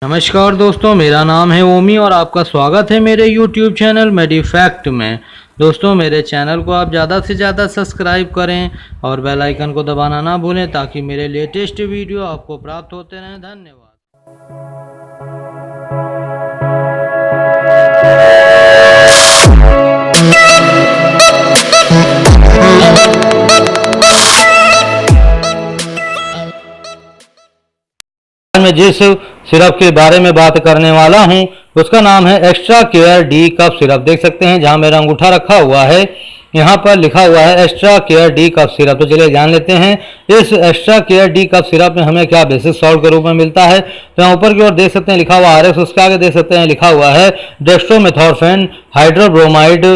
नमस्कार दोस्तों, मेरा नाम है ओमी और आपका स्वागत है मेरे YouTube चैनल मेडिफैक्ट में। दोस्तों, मेरे चैनल को आप ज़्यादा से ज़्यादा सब्सक्राइब करें और बेल आइकन को दबाना ना भूलें ताकि मेरे लेटेस्ट वीडियो आपको प्राप्त होते रहें। धन्यवाद। मैं जिस सिरप के बारे में बात करने वाला हूं उसका नाम है extra care D cough syrup. देख सकते हैं जहां मेरा अंगूठा रखा हुआ है यहाँ पर लिखा हुआ है extra care D cough syrup. तो चलिए जान लेते हैं इस extra care D cough syrup में हमें क्या बेसिक सॉल्ट के रूप में मिलता है। तो यहाँ ऊपर की ओर देख सकते हैं लिखा हुआ RX, उसके आगे देख सकते हैं लिखा हुआ है dextromethorphan hydrobromide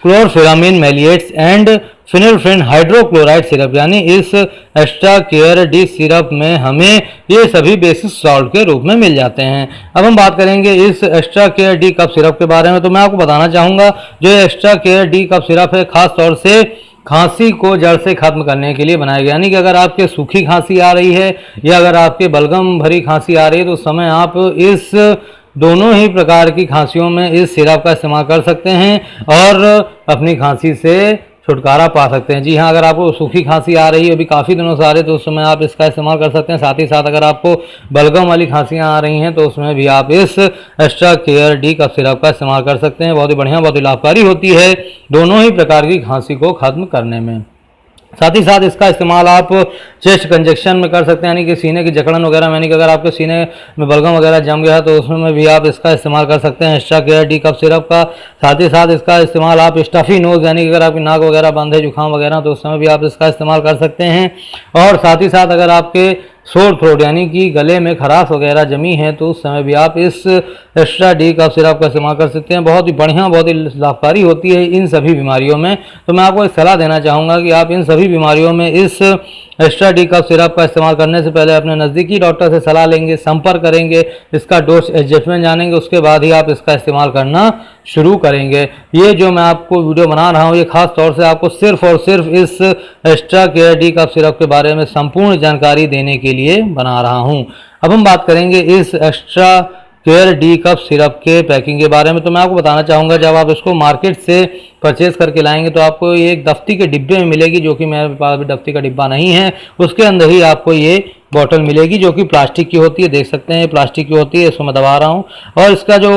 chlorpheniramine maleates and phenylephrine hydrochloride syrup. यानी इस एक्स्ट्रा केयर डी सिरप में हमें ये सभी बेसिक सॉल्ट के रूप में मिल जाते हैं। अब हम बात करेंगे इस extra care D cough syrup के बारे में। तो मैं आपको बताना चाहूँगा जो extra care D cough syrup है खास तौर से खांसी को जड़ से खत्म करने के लिए बनाया गया। यानी कि अगर आपके सूखी खांसी आ रही है या अगर आपके बलगम भरी खांसी आ रही है तो उस समय आप इस दोनों ही प्रकार की खांसियों में इस सिरप का इस्तेमाल कर सकते हैं और अपनी खांसी से छुटकारा पा सकते हैं। जी हाँ, अगर आपको सूखी खांसी आ रही है अभी काफ़ी दिनों से आ रही है तो उस समय आप इसका इस्तेमाल कर सकते हैं। साथ ही साथ अगर आपको बलगम वाली खांसियाँ आ रही हैं तो उसमें भी आप इस extra care D cough syrup का इस्तेमाल कर सकते हैं। बहुत ही बढ़िया, बहुत ही लाभकारी होती है दोनों ही प्रकार की खांसी को खत्म करने में। साथ ही साथ इसका इस्तेमाल आप चेस्ट कंजेक्शन में कर सकते हैं, यानी कि सीने की जकड़न वगैरह, यानी कि अगर आपके सीने में बलगम वगैरह जम गया है तो उसमें भी आप इसका इस्तेमाल कर सकते हैं extra care D cough syrup का। साथ ही साथ इसका इस्तेमाल आप स्टफी नोज, यानी कि अगर आपकी नाक वगैरह बंद है, जुकाम वगैरह, तो उस समय भी आप इसका इस्तेमाल कर सकते हैं। और साथ ही साथ अगर आपके सोर थ्रोट यानी कि गले में खराश वगैरह जमी है तो उस समय भी आप इस एक्स्ट्रा डी कफ सिरप का इस्तेमाल कर सकते हैं। बहुत ही बढ़िया, बहुत ही लाभकारी होती है इन सभी बीमारियों में। तो मैं आपको एक सलाह देना चाहूँगा कि आप इन सभी बीमारियों में इस एक्स्ट्रा डी कफ सिरप का इस्तेमाल करने से पहले अपने नज़दीकी डॉक्टर से सलाह लेंगे, संपर्क करेंगे, इसका डोज एडजस्टमेंट जानेंगे, उसके बाद ही आप इसका इस्तेमाल करना शुरू करेंगे। ये जो मैं आपको वीडियो बना रहा हूँ ये खास तौर से आपको सिर्फ और सिर्फ इस extra care D cough syrup के बारे में संपूर्ण जानकारी देने के लिए बना रहा हूँ। अब हम बात करेंगे इस extra care D cough syrup के पैकिंग के बारे में। तो मैं आपको बताना चाहूँगा जब आप इसको मार्केट से परचेज करके लाएंगे तो आपको ये एक दफ्ती के डिब्बे में मिलेगी, जो कि मेरे पास भी दफ्ती का डिब्बा नहीं है। उसके अंदर ही आपको ये बॉटल मिलेगी जो कि प्लास्टिक की होती है। देख सकते हैं प्लास्टिक की होती है, इसको मैं दबा रहा हूँ। और इसका जो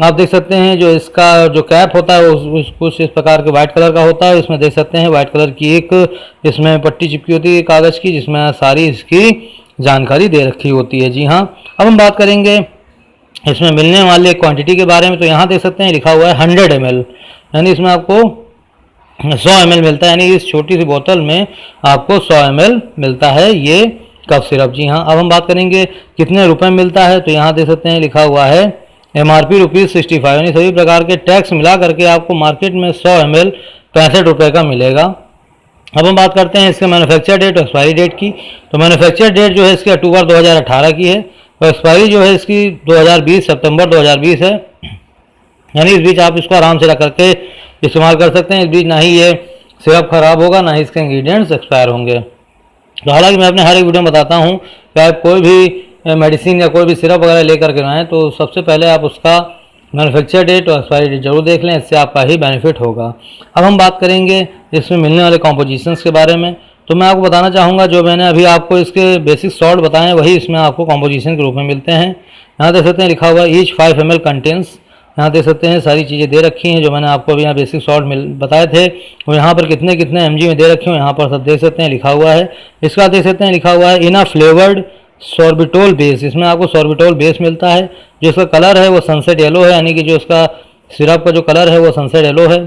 आप देख सकते हैं जो इसका जो कैप होता है वो कुछ इस प्रकार के व्हाइट कलर का होता है। इसमें देख सकते हैं व्हाइट कलर की एक इसमें पट्टी चिपकी होती है कागज़ की, जिसमें सारी इसकी जानकारी दे रखी होती है। जी हाँ, अब हम बात करेंगे इसमें मिलने वाले क्वांटिटी के बारे में। तो यहाँ देख सकते हैं लिखा हुआ है 100 ml, यानी इसमें आपको 100 ml मिलता है। यानी इस छोटी सी बोतल में आपको 100 ml मिलता है ये कफ सिरप। जी हाँ, अब हम बात करेंगे कितने रुपए में मिलता है। तो यहाँ देख सकते हैं लिखा हुआ है MRP ₹65, यानी सभी प्रकार के टैक्स मिला करके आपको मार्केट में 100 ml 65 रुपये का मिलेगा। अब हम बात करते हैं इसके मैन्युफैक्चर डेट और एक्सपायरी डेट की। तो मैन्युफैक्चर डेट जो है इसकी अक्टूबर 2018 की है और एक्सपायरी जो है इसकी 2020 सितंबर 2020 है। यानी इस बीच आप इसको आराम से रख करके इस्तेमाल कर सकते हैं। इस बीच ना ही ये सिरप खराब होगा ना ही इसके इंग्रेडिएंट्स एक्सपायर होंगे। तो हालांकि मैं अपने हर एक वीडियो में बताता हूँ कि आप कोई भी मेडिसिन या कोई भी सिरप वगैरह लेकर के आएँ तो सबसे पहले आप उसका मैन्युफैक्चर डेट और एक्सपायरी डेट जरूर देख लें, इससे आपका ही बेनिफिट होगा। अब हम बात करेंगे इसमें मिलने वाले कॉम्पोजिशंस के बारे में। तो मैं आपको बताना चाहूँगा जो मैंने अभी आपको इसके बेसिक सॉल्ट बताए हैं वही इसमें आपको कॉम्पोजिशन के रूप में मिलते हैं। यहाँ देख सकते हैं लिखा हुआ ईच 5 ml कंटेंस। यहाँ देख सकते हैं सारी चीज़ें दे रखी हैं जो मैंने आपको अभी यहाँ बेसिक सॉल्ट बताए थे और यहाँ पर कितने कितने mg में दे रखे हो यहाँ पर सब देख सकते हैं लिखा हुआ है। इसका देख सकते हैं लिखा हुआ है इना फ्लेवर्ड सॉर्बिटोल बेस। इसमें आपको सॉर्बिटोल बेस मिलता है। जो इसका कलर है वो सनसेट येलो है, यानी कि जो इसका सिरप का जो कलर है वो सनसेट येलो है।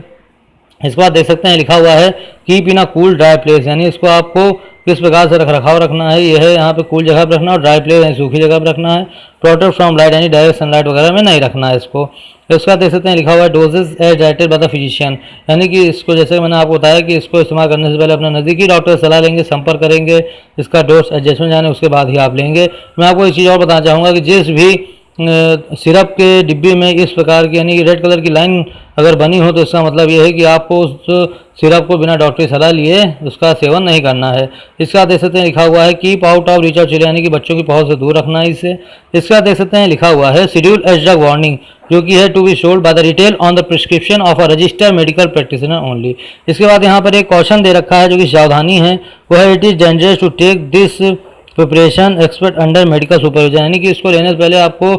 इसके बाद देख सकते हैं लिखा हुआ है keep in a cool dry place, यानी इसको आपको किस प्रकार से रखरखाव रखना है। यह है यहाँ पे कूल जगह पर रखना और ड्राई प्लेस यानी सूखी जगह पर रखना है। प्रोटेक्ट फ्रॉम लाइट यानी डायरेक्ट सनलाइट वगैरह में नहीं रखना है इसको। इसका देख सकते हैं लिखा हुआ है dosage as directed by the physician, यानी कि इसको जैसे मैंने आपको बताया कि इसको इस्तेमाल करने से पहले अपने नज़दीकी डॉक्टर से सलाह लेंगे, संपर्क करेंगे, इसका डोज एडजस्टमेंट जाने उसके बाद ही आप लेंगे। मैं आपको एक चीज़ और बताना चाहूँगा कि जिस भी सिरप के डिब्बे में इस प्रकार की यानी कि रेड कलर की लाइन अगर बनी हो तो इसका मतलब ये है कि आपको उस सिरप को बिना डॉक्टरी सलाह लिए उसका सेवन नहीं करना है। इसका देख सकते हैं लिखा हुआ है keep out of reach of children, यानी कि बच्चों की पहुंच से दूर रखना है इसे। इसका देख सकते हैं लिखा हुआ है शेड्यूल एज ड्रग वार्निंग, जो कि है to be sold by the retail on the prescription of a registered medical practitioner only. इसके बाद यहाँ पर एक कॉशन दे रखा है जो कि सावधानी है, वो है it is dangerous to take this preparation expert under medical supervision, यानी कि इसको लेने से पहले आपको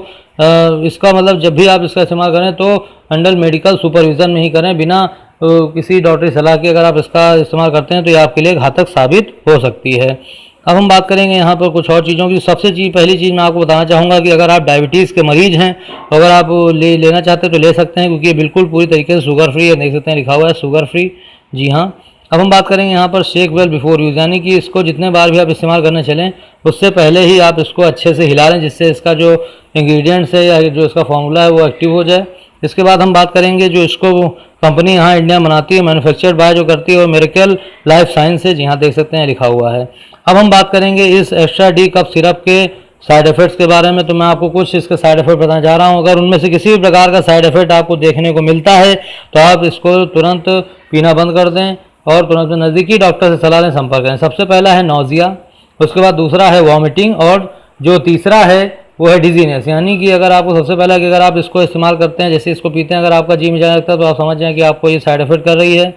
इसका मतलब जब भी आप इसका इस्तेमाल करें तो अंडर मेडिकल सुपरविजन में ही करें, बिना किसी डॉक्टरी सलाह के अगर आप इसका इस्तेमाल करते हैं तो ये आपके लिए घातक साबित हो सकती है। अब हम बात करेंगे यहाँ पर कुछ और चीज़ों की। सबसे पहली चीज़ मैं आपको बताना चाहूँगा कि अगर आप डायबिटीज़ के मरीज हैं, अगर आप लेना चाहते हैं तो ले सकते हैं, क्योंकि ये बिल्कुल पूरी तरीके से शुगर फ्री है। देख सकते हैं लिखा हुआ है शुगर फ्री, जी हाँ। अब हम बात करेंगे यहाँ पर शेक वेल बिफोर यूज़, यानी कि इसको जितने बार भी आप इस्तेमाल करने चलें उससे पहले ही आप इसको अच्छे से हिला लें, जिससे इसका जो इंग्रेडिएंट्स है या जो इसका फॉर्मूला है वो एक्टिव हो जाए। इसके बाद हम बात करेंगे जो इसको कंपनी यहाँ इंडिया में बनाती है, मैन्युफैक्चर्ड बाय जो करती है वो मिरेकल लाइफ साइंस है, जी हाँ देख सकते हैं लिखा हुआ है। अब हम बात करेंगे इस एक्स्ट्रा डी कफ सिरप के साइड इफ़ेक्ट्स के बारे में। तो मैं आपको कुछ इसके साइड इफ़ेक्ट बताना चाह रहा हूँ। अगर उनमें से किसी भी प्रकार का साइड इफ़ेक्ट आपको देखने को मिलता है तो आप इसको तुरंत पीना बंद कर दें और तुरंत नज़दीकी डॉक्टर से सलाह लें, संपर्क करें। सबसे पहला है नौजिया, उसके बाद दूसरा है वॉमिटिंग और जो तीसरा है वो है डिजीनेस, यानी कि अगर आपको सबसे पहला कि अगर आप इसको इस्तेमाल करते हैं, जैसे इसको पीते हैं, अगर आपका जी में जाने लगता है तो आप समझ जाएं कि आपको ये साइड इफेक्ट कर रही है।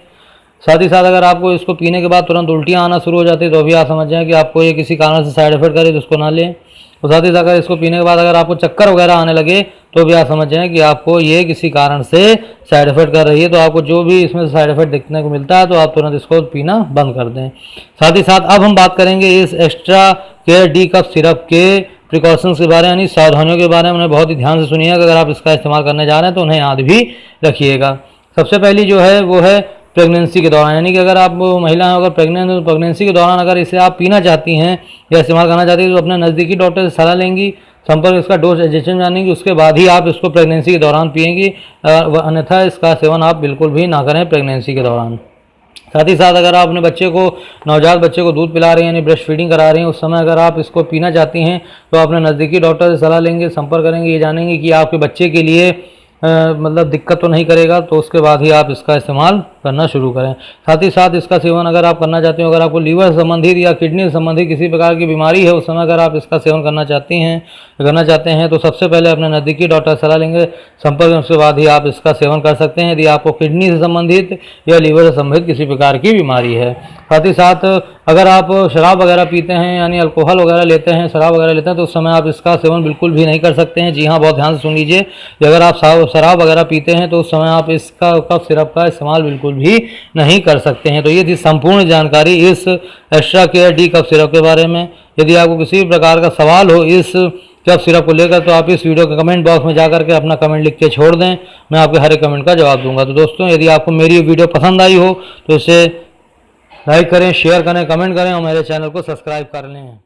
साथ ही साथ अगर आपको इसको पीने के बाद तुरंत उल्टियाँ आना शुरू हो जाती है तो भी आप समझ जाएं कि आपको ये किसी कारण से साइड इफेक्ट करे, तो उसको ना लें। और साथ ही साथ अगर इसको पीने के बाद अगर आपको चक्कर वगैरह आने लगे तो भी आप समझ जाएं कि आपको ये किसी कारण से साइड इफेक्ट कर रही है। तो आपको जो भी इसमें साइड इफेक्ट देखने को मिलता है तो आप तुरंत इसको पीना बंद कर दें। साथ ही साथ अब हम बात करेंगे इस extra care D cough syrup के प्रिकॉशंस के बारे में, यानी सावधानियों के बारे में। उन्हें बहुत ही ध्यान से सुनिएगा कि अगर आप इसका इस्तेमाल करने जा रहे हैं तो उन्हें याद भी रखिएगा। सबसे पहली जो है वो है प्रेगनेंसी के दौरान, यानी कि अगर आप महिला हैं अगर प्रेग्नेंट हैं तो प्रेगनेंसी के दौरान अगर इसे आप पीना चाहती हैं या इस्तेमाल करना चाहती हैं तो अपने नज़दीकी डॉक्टर से सलाह लेंगी, संपर्क इसका डोज एडजस्टमेंट जानेंगी, उसके बाद ही आप इसको प्रेगनेंसी के दौरान पिएंगी, अन्यथा इसका सेवन आप बिल्कुल भी ना करें प्रेगनेंसी के दौरान। साथ ही साथ अगर आप अपने बच्चे को, नवजात बच्चे को दूध पिला रही हैं यानी ब्रेस्ट फीडिंग करा रही हैं, उस समय अगर आप इसको पीना चाहती हैं तो अपने नज़दीकी डॉक्टर से सलाह लेंगे, संपर्क करेंगे, ये जानेंगे कि आपके बच्चे के लिए मतलब दिक्कत तो नहीं करेगा, तो उसके बाद ही आप इसका इस्तेमाल करना शुरू करें। साथ ही साथ इसका सेवन अगर आप करना चाहते हो, अगर आपको लीवर संबंधित या किडनी संबंधित किसी प्रकार की बीमारी है उस समय अगर आप इसका सेवन करना चाहते हैं तो सबसे पहले अपने नज़दीकी डॉक्टर सलाह लेंगे, संपर्क, उसके बाद ही आप इसका सेवन कर सकते हैं यदि आपको किडनी से संबंधित या लीवर से संबंधित किसी प्रकार की बीमारी है। साथ ही साथ अगर आप शराब वगैरह पीते हैं यानी अल्कोहल वगैरह लेते हैं, शराब वगैरह लेते हैं, तो उस समय आप इसका सेवन बिल्कुल भी नहीं कर सकते हैं। जी हाँ, बहुत ध्यान से सुन लीजिए कि अगर आप शराब वगैरह पीते हैं तो उस समय आप इसका कफ सिरप का इस्तेमाल बिल्कुल भी नहीं कर सकते हैं। तो ये थी संपूर्ण जानकारी इस extra care D cough syrup के बारे में। यदि आपको किसी भी प्रकार का सवाल हो इस कफ सिरप को लेकर तो आप इस वीडियो के कमेंट बॉक्स में जाकर के अपना कमेंट लिख के छोड़ दें, मैं आपके हर एक कमेंट का जवाब दूंगा। तो दोस्तों, यदि आपको मेरी वीडियो पसंद आई हो तो इसे लाइक करें, शेयर करें, कमेंट करें और मेरे चैनल को सब्सक्राइब कर लें।